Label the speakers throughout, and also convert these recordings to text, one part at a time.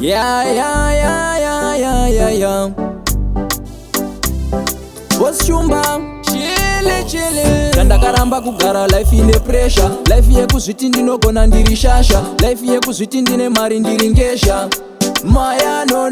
Speaker 1: Yeah. Boss Shumba, chile. Kandakaramba kugara life ine pressure. Life yekuzviti ndinogona ndiri shasha. Life yekuzviti ndine mari ndiri ngesha. Maya no.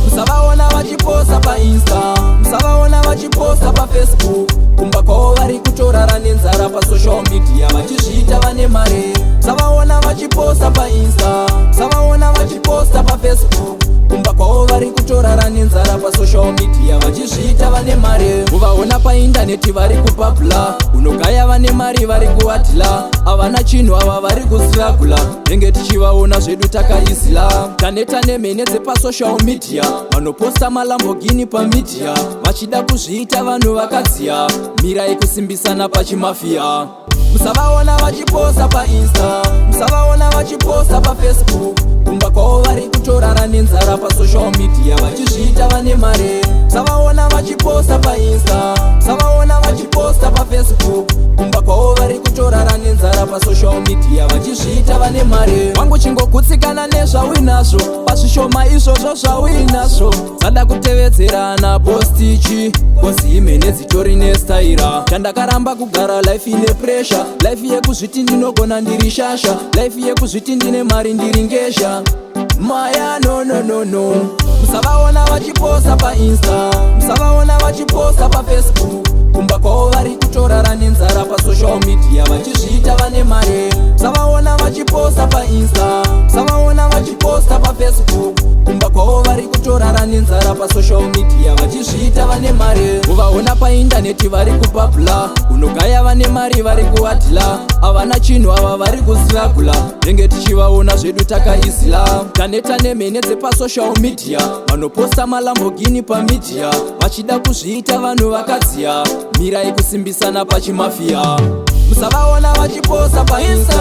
Speaker 1: Musavaona vachiposta pa Insta, musavaona vachiposta pa Facebook. Kumba kwavo vari kutorara nenzara pa social media vachizviita vane mari. Musavaona vachiposta pa Insta, musavaona vachiposta pa Facebook. Kumba kwavo vari kutorara nenzara pa social media vachizviita vane mari. Uvaona pa internet vari kupapula, unogaya vane mari vari kuwatila. Avana chinhu ava vari kustragula, nenge tichivaona zvedu takaisila. Taneta nemhene dzepa social media vanoposta malambogini pa media vachida kuzviita vanhu vakadziya. Mirai kusimbisana pachimafia. Musavaona vachiposta pa Insta, musavaona vachiposta pa Facebook. Kumba kwavo vari kutorara nenzara pa social media vachizviita vane mari. Musavaona vachiposta pa Insta, musavaona vachiposta pa Facebook. Kumba kwavo vari kutorara nenzara pa social media vachizviita vane mari. Wangu chingogutsikana nezvawinazvo pazvishoma izvozvo zvawinazvo. Zada kutevedzerana postichi kozi imhene dzitori nestaira. Chandakaramba kugara life ine pressure. Life yekuzviti ndinogona ndiri shasha. Life yekuzviti ndine mari ndiri ngesha. Maya no. Musavaona vachiposta pa Insta, musavaona vachiposta pa Facebook. Kumba kwavo vari kutorara nenzara pa social media vachizviita vane mari. Musavaona vachiposta pa Insta, musavaona vachiposta pa Facebook. Kumba kwavo vari kutorara nenzara pa social media vachizviita vane mari. Uvaona pa internet vari kupapula, unogaya vane mari vari kuwatila. Avana chinhu ava vari kustragula, nenge tichivaona zvedu takaisila. Taneta nemhene dzepa social media vanoposta malambogini pa media vachida kuzviita vanhu vakadziya. Mirai kusimbisana pachimafia. Musavaona vachiposta pa Insta,